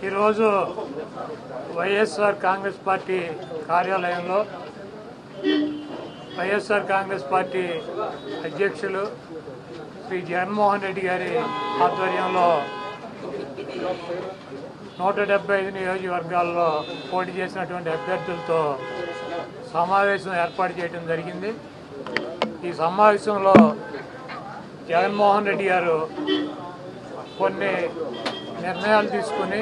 ఈరోజు వైఎస్ఆర్ కాంగ్రెస్ పార్టీ కార్యాలయంలో వైఎస్ఆర్ కాంగ్రెస్ పార్టీ అధ్యక్షులు శ్రీ జగన్మోహన్ రెడ్డి గారి ఆధ్వర్యంలో 175 నియోజకవర్గాల్లో పోటీ చేసినటువంటి అభ్యర్థులతో సమావేశం ఏర్పాటు చేయడం జరిగింది. ఈ సమావేశంలో జగన్మోహన్ రెడ్డి గారు కొన్ని నిర్ణయాలు తీసుకుని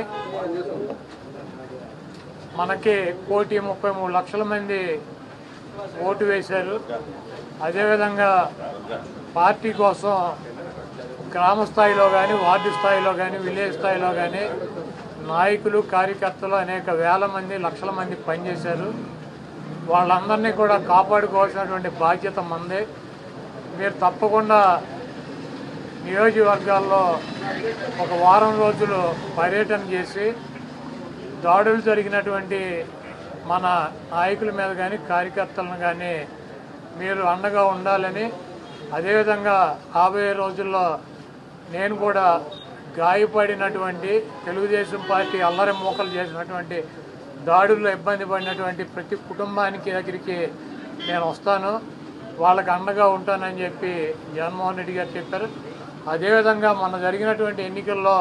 మనకి 1,33,00,000 మంది ఓటు వేశారు. అదేవిధంగా పార్టీ కోసం గ్రామ స్థాయిలో కానీ, వార్డు స్థాయిలో కానీ, విలేజ్ స్థాయిలో కానీ నాయకులు, కార్యకర్తలు అనేక వేల మంది, లక్షల మంది పనిచేశారు. వాళ్ళందరినీ కూడా కాపాడుకోవాల్సినటువంటి బాధ్యత మందే. మీరు తప్పకుండా నియోజకవర్గాల్లో ఒక వారం రోజులు పర్యటన చేసి దాడులు జరిగినటువంటి మన నాయకుల మీద కానీ, కార్యకర్తలను కానీ మీరు అండగా ఉండాలని, అదేవిధంగా రాబోయే రోజుల్లో నేను కూడా గాయపడినటువంటి తెలుగుదేశం పార్టీ అల్లరి మూకలు చేసినటువంటి దాడుల్లో ఇబ్బంది పడినటువంటి ప్రతి కుటుంబానికి దగ్గరికి నేను వస్తాను, వాళ్ళకి అండగా ఉంటానని చెప్పి జగన్మోహన్ రెడ్డి గారు చెప్పారు. అదేవిధంగా మొన్న జరిగినటువంటి ఎన్నికల్లో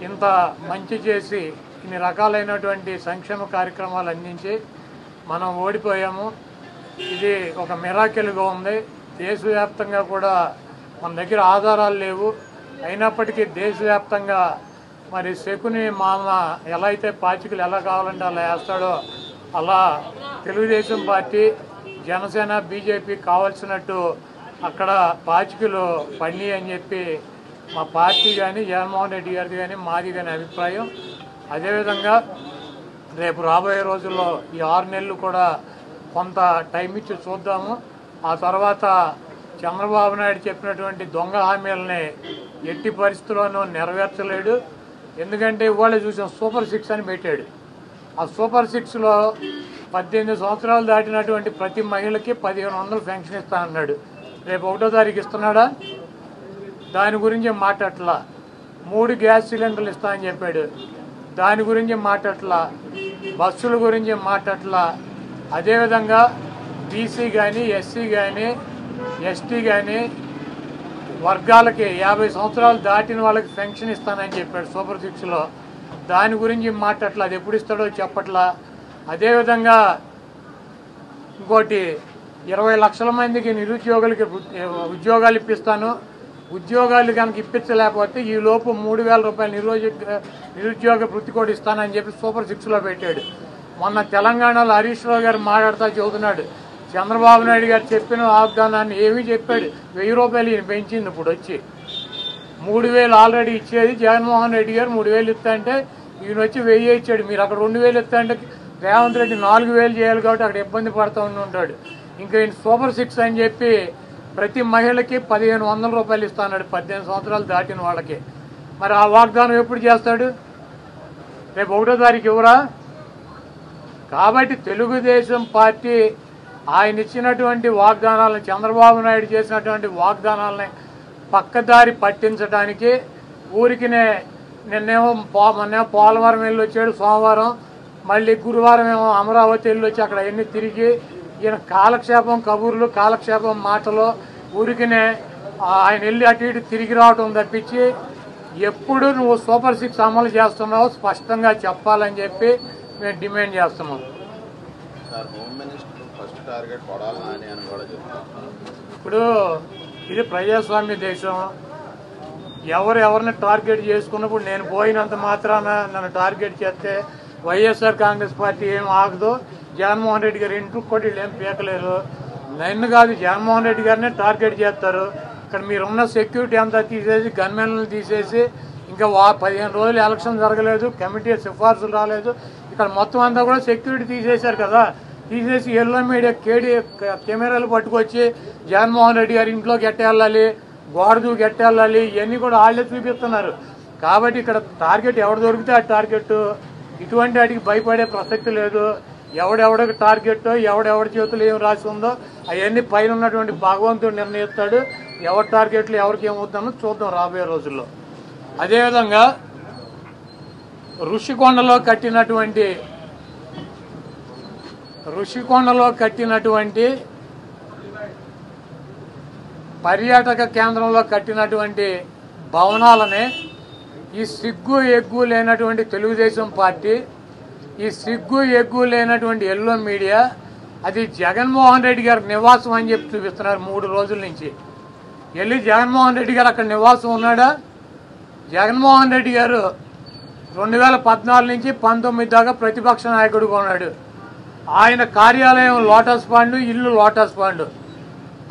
ఇంత మంచి చేసి ఇన్ని రకాలైనటువంటి సంక్షేమ కార్యక్రమాలు అందించి మనం ఓడిపోయాము. ఇది ఒక మిరాకిల్గా ఉంది. దేశవ్యాప్తంగా కూడా మన దగ్గర ఆధారాలు లేవు, అయినప్పటికీ దేశవ్యాప్తంగా మరి శకుని మామ ఎలా అయితే పాచికలు ఎలా కావాలంటే అలా వేస్తాడో అలా తెలుగుదేశం పార్టీ, జనసేన, బీజేపీ కావాల్సినట్టు అక్కడ పాచికలు పడినాయి అని చెప్పి మా పార్టీ కానీ, జగన్మోహన్ రెడ్డి గారిది కానీ, మాది కానీ అభిప్రాయం. అదేవిధంగా రేపు రాబోయే రోజుల్లో ఈ 6 నెలలు కూడా కొంత టైం ఇచ్చి చూద్దాము. ఆ తర్వాత చంద్రబాబు నాయుడు చెప్పినటువంటి దొంగ హామీలని ఎట్టి పరిస్థితుల్లోనూ నెరవేర్చలేడు. ఎందుకంటే ఇవాళ చూసాం, సూపర్ 6 అని పెట్టాడు. ఆ సూపర్ 6లో 18 సంవత్సరాలు దాటినటువంటి ప్రతి మహిళకి 1,500 పెన్షన్ ఇస్తానన్నాడు. రేపు 1వ తారీఖు ఇస్తున్నాడా? దాని గురించి మాట్లాడట్లా. 3 గ్యాస్ సిలిండర్లు ఇస్తానని చెప్పాడు, దాని గురించి మాట్లాడట్లా. బస్సుల గురించి మాట్లాడట్లా. అదేవిధంగా బీసీ కానీ, ఎస్సీ కానీ, ఎస్టీ కానీ వర్గాలకి 50 సంవత్సరాలు దాటిన వాళ్ళకి పెన్షన్ ఇస్తానని చెప్పాడు సూపర్ 6లో. దాని గురించి మాట్లాడట్లా. అది ఎప్పుడు ఇస్తాడో చెప్పట్లా. అదేవిధంగా ఇంకోటి 20 లక్షల మందికి నిరుద్యోగులకి ఉద్యోగాలు ఇప్పిస్తాను, ఉద్యోగాలు కనుక ఇప్పించలేకపోతే ఈ లోపు 3,000 రూపాయలు నిరుద్యోగ వృత్తి కూడా ఇస్తానని చెప్పి సూపర్ 6లో పెట్టాడు. మొన్న తెలంగాణలో హరీష్ రావు గారు మాట్లాడుతూ చెబుతున్నాడు, చంద్రబాబు నాయుడు గారు చెప్పిన వాగ్దానాన్ని ఏమీ చెప్పాడు. 1,000 రూపాయలు ఈయన పెంచింది. ఇప్పుడు వచ్చి 3,000 ఆల్రెడీ ఇచ్చేది జగన్మోహన్ రెడ్డి గారు. 3,000 ఇస్తా అంటే ఈయన వచ్చి 1,000 ఇచ్చాడు. మీరు అక్కడ 2,000 ఇస్తా అంటే రేవంత్ రెడ్డి 4,000 చేయాలి కాబట్టి అక్కడ ఇబ్బంది పడుతూ ఉంటాడు. ఇంకా ఈయన సూపర్ 6 అని చెప్పి ప్రతి మహిళకి 1,500 రూపాయలు ఇస్తాడు 18 సంవత్సరాలు దాటిన వాళ్ళకి. మరి ఆ వాగ్దానం ఎప్పుడు చేస్తాడు? రేపు 1వ తారీఖు ఇవ్వరా? కాబట్టి తెలుగుదేశం పార్టీ ఆయన ఇచ్చినటువంటి వాగ్దానాలను, చంద్రబాబు నాయుడు చేసినటువంటి వాగ్దానాలని పక్కదారి పట్టించడానికి ఊరికినే నిన్నేమో పోలవరం వెళ్ళి వచ్చాడు సోమవారం, మళ్ళీ గురువారం ఏమో అమరావతి వెళ్ళి వచ్చి అక్కడ ఎన్ని తిరిగి ఈయన కాలక్షేపం కబుర్లు, కాలక్షేపం మాటలు, ఊరికినే ఆయన వెళ్ళి అటు ఇటు తిరిగి రావటం తప్పించి ఎప్పుడు నువ్వు సూపర్ 6 అమలు చేస్తున్నావు స్పష్టంగా చెప్పాలని చెప్పి మేము డిమాండ్ చేస్తున్నాం. ఇప్పుడు ఇది ప్రజాస్వామ్య దేశం. ఎవరిని టార్గెట్ చేసుకున్నప్పుడు నేను పోయినంత మాత్రాన నన్ను టార్గెట్ చేస్తే వైఎస్ఆర్ కాంగ్రెస్ పార్టీ ఏం ఆగదు. జగన్మోహన్ రెడ్డి గారు ఇంటికి కూడా వీళ్ళు ఏం పీకలేరు. నన్ను కాదు, జగన్మోహన్ రెడ్డి గారినే టార్గెట్ చేస్తారు. ఇక్కడ మీరున్న సెక్యూరిటీ అంతా తీసేసి, గన్మెన్లను తీసేసి, ఇంకా 15 రోజులు ఎలక్షన్ జరగలేదు, కమిటీ సిఫార్సులు రాలేదు, ఇక్కడ మొత్తం అంతా కూడా సెక్యూరిటీ తీసేశారు కదా. తీసేసి ఎల్లో మీడియా కెమెరాలు పట్టుకొచ్చి జగన్మోహన్ రెడ్డి గారి ఇంట్లోకి ఎట్టేళ్ళాలి, గోడ దూకి ఎట్టేళ్ళాలి, ఇవన్నీ కూడా వాళ్ళే చూపిస్తున్నారు. కాబట్టి ఇక్కడ టార్గెట్ ఎవరు దొరికితే ఆ టార్గెట్. ఇటువంటి వాటికి భయపడే ప్రసక్తి లేదు. ఎవడెవడికి టార్గెట్, ఎవడెవడి చేతులు ఏం రాసి ఉందో అవన్నీ పైన ఉన్నటువంటి భగవంతుడు నిర్ణయిస్తాడు. ఎవరి టార్గెట్లు ఎవరికి ఏమవుతుందో చూద్దాం రాబోయే రోజుల్లో. అదేవిధంగా ఋషికొండలో కట్టినటువంటి పర్యాటక కేంద్రంలో కట్టినటువంటి భవనాలనే ఈ సిగ్గు ఎగ్గు లేనటువంటి తెలుగుదేశం పార్టీ, ఈ సిగ్గు ఎగ్గు లేనటువంటి ఎల్లో మీడియా అది జగన్మోహన్ రెడ్డి గారి నివాసం అని చెప్పి చూపిస్తున్నారు 3 రోజుల నుంచి. వెళ్ళి జగన్మోహన్ రెడ్డి గారు అక్కడ నివాసం ఉన్నాడా? జగన్మోహన్ రెడ్డి గారు 2014 నుంచి 19 దాకా ప్రతిపక్ష నాయకుడిగా ఉన్నాడు. ఆయన కార్యాలయం లోటస్ పాండ్, ఇల్లు లోటస్ పాండ్.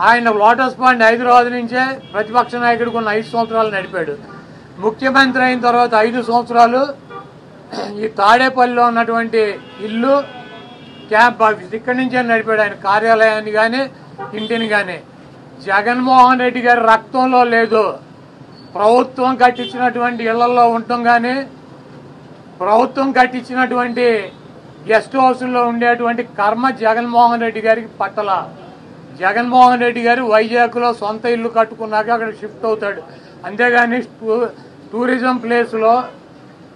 ఆయన లోటస్ పాండ్ హైదరాబాద్ నుంచే ప్రతిపక్ష నాయకుడికి ఉన్న 5 సంవత్సరాలు నడిపాడు. ముఖ్యమంత్రి అయిన తర్వాత 5 సంవత్సరాలు ఈ తాడేపల్లిలో ఉన్నటువంటి ఇల్లు క్యాంప్ ఆఫీస్ ఇక్కడి నుంచే నడిపాడు ఆయన కార్యాలయాన్ని కానీ ఇంటిని కానీ. జగన్మోహన్ రెడ్డి గారి రక్తంలో లేదు. ప్రభుత్వం కట్టించినటువంటి ఇళ్లలో ఉండటం కానీ, ప్రభుత్వం కట్టించినటువంటి గెస్ట్ హౌస్లో ఉండేటువంటి కర్మ జగన్మోహన్ రెడ్డి గారికి పట్టల. జగన్మోహన్ రెడ్డి గారు వైజాగ్లో సొంత ఇల్లు కట్టుకున్నాక అక్కడ షిఫ్ట్ అవుతాడు. అంతేగాని టూరిజం ప్లేస్లో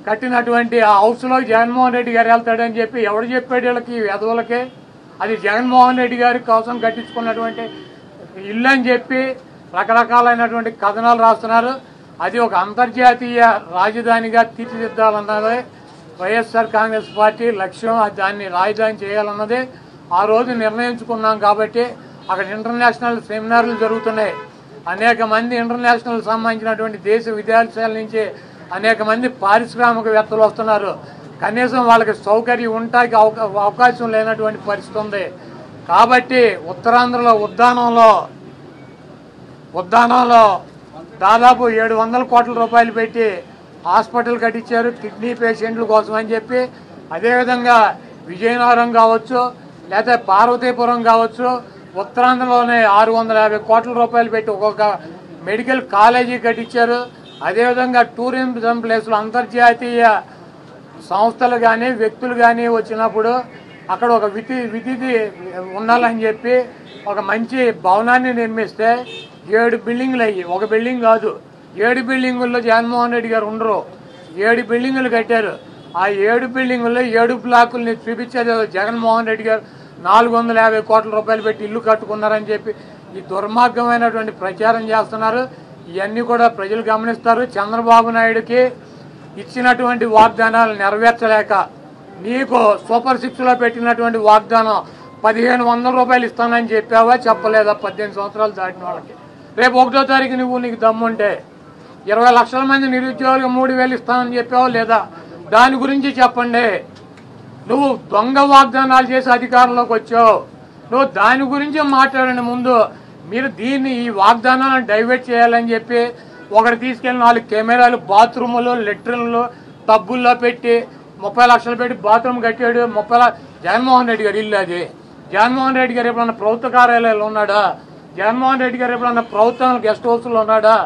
కట్టినటువంటి ఆ హౌస్లో జగన్మోహన్ రెడ్డి గారు వెళ్తాడని చెప్పి ఎవడు చెప్పాడు వీళ్ళకి, వెధవులకే? అది జగన్మోహన్ రెడ్డి గారి కోసం కట్టించుకున్నటువంటి ఇల్లు అని చెప్పి రకరకాలైనటువంటి కథనాలు రాస్తున్నారు. అది ఒక అంతర్జాతీయ రాజధానిగా తీర్చిదిద్దాలన్నదే వైఎస్ఆర్ కాంగ్రెస్ పార్టీ లక్ష్యం. దాన్ని రాజధాని చేయాలన్నదే ఆ రోజు నిర్ణయించుకున్నాం. కాబట్టి అక్కడ ఇంటర్నేషనల్ సెమినార్లు జరుగుతున్నాయి. అనేక మంది ఇంటర్నేషనల్ సంబంధించినటువంటి దేశ విదేశాల నుంచి అనేక మంది పారిశ్రామికవేత్తలు వస్తున్నారు. కనీసం వాళ్ళకి సౌకర్యం ఉండటానికి అవకాశం లేనటువంటి పరిస్థితి ఉంది. కాబట్టి ఉత్తరాంధ్రలో ఉద్దానంలో దాదాపు 700 కోట్ల రూపాయలు పెట్టి హాస్పిటల్ కట్టించారు కిడ్నీ పేషెంట్ల కోసం అని చెప్పి. అదేవిధంగా విజయనగరం కావచ్చు, లేదా పార్వతీపురం కావచ్చు, ఉత్తరాంధ్రలోనే 650 కోట్ల రూపాయలు పెట్టి ఒక్కొక్క మెడికల్ కాలేజీ కట్టించారు. అదేవిధంగా టూరిజం ప్లేస్లో అంతర్జాతీయ సంస్థలు కానీ వ్యక్తులు కానీ వచ్చినప్పుడు అక్కడ ఒక విధి ఉండాలని చెప్పి ఒక మంచి భవనాన్ని నిర్మిస్తే 7 బిల్డింగ్లు అయ్యి, ఒక బిల్డింగ్ కాదు 7 బిల్డింగుల్లో జగన్మోహన్ రెడ్డి గారు ఉండరు. 7 బిల్డింగులు కట్టారు. ఆ 7 బిల్డింగుల్లో 7 బ్లాకుల్ని చూపించేది జగన్మోహన్ రెడ్డి గారు 450 కోట్ల రూపాయలు పెట్టి ఇల్లు కట్టుకున్నారని చెప్పి ఈ దుర్మార్గమైనటువంటి ప్రచారం చేస్తున్నారు. ఇవన్నీ కూడా ప్రజలు గమనిస్తారు. చంద్రబాబు నాయుడుకి ఇచ్చినటువంటి వాగ్దానాలు నెరవేర్చలేక నీకు సూపర్ 6లో పెట్టినటువంటి వాగ్దానం 1500 రూపాయలు ఇస్తానని చెప్పావా, చెప్పలేదా? 18 సంవత్సరాలు దాటిన వాళ్ళకి రేపు 1వ తారీఖు నీకు దమ్ముంటే 20 లక్షల మంది నిరుద్యోగులకు 3000 ఇస్తానని చెప్పావా లేదా? దాని గురించి చెప్పండి. నువ్వు దొంగ వాగ్దానాలు చేసి అధికారంలోకి వచ్చావు. నువ్వు దాని గురించి మాట్లాడండి. ముందు మీరు ఈ వాగ్దానాలను డైవర్ట్ చేయాలని చెప్పి ఒకటి తీసుకెళ్ళి 4 కెమెరాలు బాత్రూములు లెట్రిన్లు టబ్బుల్లో పెట్టి 30 లక్షలు పెట్టి బాత్రూమ్ కట్టాడు. జగన్మోహన్ రెడ్డి గారు ఇల్లు అది. జగన్మోహన్ రెడ్డి గారు ఎప్పుడన్నా ప్రభుత్వ కార్యాలయాలు ఉన్నాడా? జగన్మోహన్ రెడ్డి గారు ఎప్పుడన్నా ప్రభుత్వం గెస్ట్ హౌస్లో ఉన్నాడా?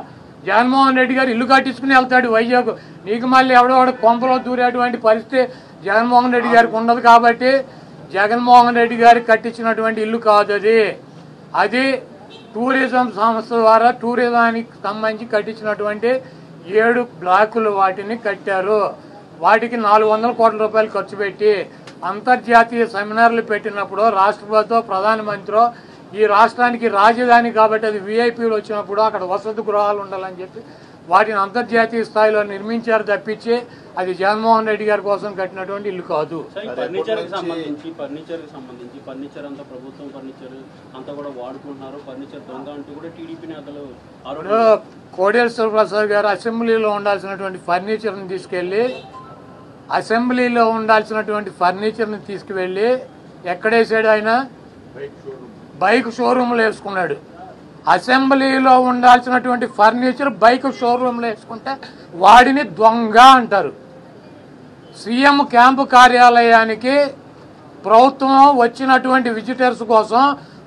జగన్మోహన్ రెడ్డి గారు ఇల్లు కట్టించుకుని వెళ్తాడు వైజాగ్. నీకు మళ్ళీ ఎవడో కొంపలో దూరేటువంటి పరిస్థితి జగన్మోహన్ రెడ్డి గారికి ఉండదు. కాబట్టి జగన్మోహన్ రెడ్డి గారికి కట్టించినటువంటి ఇల్లు కాదు అది టూరిజం సంస్థ ద్వారా టూరిజానికి సంబంధించి కట్టించినటువంటి 7 బ్లాకులు వాటిని కట్టారు. వాటికి 400 కోట్ల రూపాయలు ఖర్చు పెట్టి అంతర్జాతీయ సెమినార్లు పెట్టినప్పుడు రాష్ట్రపతితో ప్రధానమంత్రి ఈ రాష్ట్రానికి రాజధాని కాబట్టి అది విఐపీలు వచ్చినప్పుడు అక్కడ వసతి గృహాలు ఉండాలని చెప్పి వాటిని అంతర్జాతీయ స్థాయిలో నిర్మించారు తప్పించి అది జగన్మోహన్ రెడ్డి గారి కోసం కట్టినటువంటి ఇల్లు కాదు. ఫర్నిచర్ అంతా ప్రభుత్వం ఫర్నిచర్ అంతా కూడా వాడుకుంటున్నారు. ఫర్నిచర్ దొంగ అంటూ కూడా టీడీపీ నేతలు కోడేశ్వర ప్రసాద్ గారు అసెంబ్లీలో ఉండాల్సినటువంటి ఫర్నిచర్ని తీసుకువెళ్ళి ఎక్కడేసాడు? ఆయన బైక్ షోరూమ్లో వేసుకున్నాడు. అసెంబ్లీలో ఉండాల్సినటువంటి ఫర్నిచర్ బైక్ షోరూమ్లో వేసుకుంటే వాడిని దొంగ అంటారు. సీఎం క్యాంపు కార్యాలయానికి ప్రభుత్వం వచ్చినటువంటి విజిటర్స్ కోసం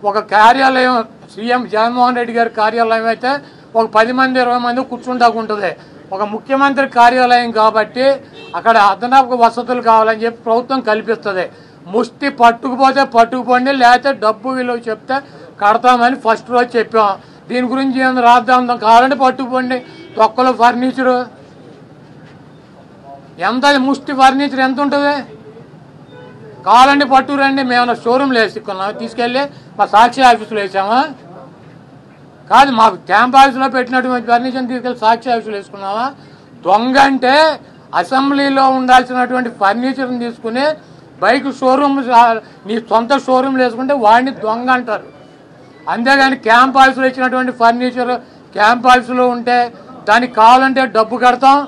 ఒక కార్యాలయం సీఎం జగన్మోహన్ రెడ్డి గారి కార్యాలయం అయితే ఒక 10 మంది 20 మంది కూర్చుంటాకుంటుంది. ఒక ముఖ్యమంత్రి కార్యాలయం కాబట్టి అక్కడ అదనపు వసతులు కావాలని చెప్పి ప్రభుత్వం కల్పిస్తుంది. ముష్టి పట్టుకుపోతే పట్టుకుపోండి, లేకపోతే డబ్బు విలువ చెప్తే కడతామని ఫస్ట్ రోజు చెప్పాం. దీని గురించి రాద్దాం కావాలంటే పట్టుకుపోండి. తొక్కలో ఫర్నిచరు ఎంత ముష్టి ఫర్నిచర్ ఎంత ఉంటుంది? కావాలండి పట్టురండి, మేము షోరూమ్లో వేసుకున్నాం, తీసుకెళ్ళి మా సాక్షి ఆఫీసులో వేసామా? కాదు, మాకు క్యాంప్ ఆఫీసులో పెట్టినటువంటి ఫర్నిచర్ని తీసుకెళ్ళి సాక్షి ఆఫీసులో వేసుకున్నామా? దొంగ అంటే అసెంబ్లీలో ఉండాల్సినటువంటి ఫర్నిచర్ని తీసుకుని బైక్ షోరూమ్, నీ సొంత షోరూమ్లో వేసుకుంటే వాడిని దొంగ అంటారు. అంతేగాని క్యాంప్ ఆఫీసులో ఇచ్చినటువంటి ఫర్నిచర్ క్యాంప్ ఆఫీసులో ఉంటే దానికి కావాలంటే డబ్బు కడతాం,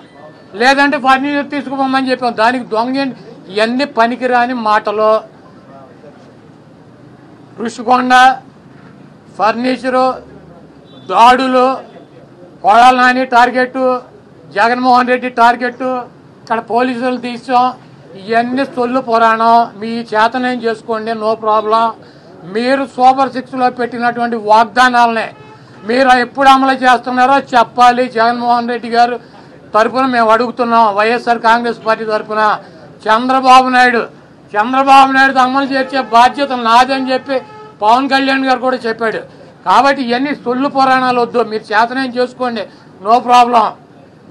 లేదంటే ఫర్నిచర్ తీసుకుపోమని చెప్పాం. దానికి దొంగ ఇవన్నీ పనికిరాని మాటలు. ఋషికొండ ఫర్నిచరు, దాడులు, కొడాల నాని టార్గెట్, జగన్మోహన్ రెడ్డి టార్గెట్, ఇక్కడ పోలీసులు తీసాం, ఇవన్నీ సొల్లు పురాణం. మీ చేతనేం చేసుకోండి, నో ప్రాబ్లం. మీరు సూపర్ 6లో పెట్టినటువంటి వాగ్దానాలనే మీరు ఎప్పుడు అమలు చేస్తున్నారో చెప్పాలి. జగన్మోహన్ రెడ్డి గారు తరఫున మేము అడుగుతున్నాం, వైఎస్ఆర్ కాంగ్రెస్ పార్టీ తరఫున. చంద్రబాబు నాయుడు అమలు చేసే బాధ్యత నాదని చెప్పి పవన్ కళ్యాణ్ గారు కూడా చెప్పాడు. కాబట్టి ఇవన్నీ సొల్లు పురాణాలు వద్దు, మీరు చేతనేం చేసుకోండి, నో ప్రాబ్లం.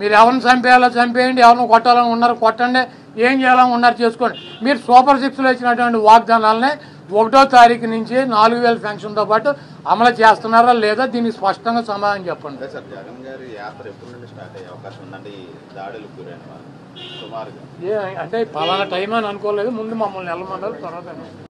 మీరు ఎవరిని చంపేయాలో చంపేయండి, ఎవరిని కొట్టాలని ఉన్నారు కొట్టండి, ఏం చేయాలని ఉన్నారు చేసుకోండి. మీరు సూపర్ 6లో ఇచ్చినటువంటి వాగ్దానాలనే 1వ తారీఖు నుంచి 4000 పెన్షన్తో పాటు అమలు చేస్తున్నారా లేదా, దీనికి స్పష్టంగా సమాధానం చెప్పండి. సార్, జగన్ గారి యాత్ర ఎప్పటి నుండి స్టార్ట్ అయ్యే అవకాశం ఉందండి? దాడులకు గురైన వారు సుమారుగా అంటే పలానా టైం అని అనుకోలేదు, ముందు మమ్మల్ని వెళ్ళమన్నారు, తర్వాత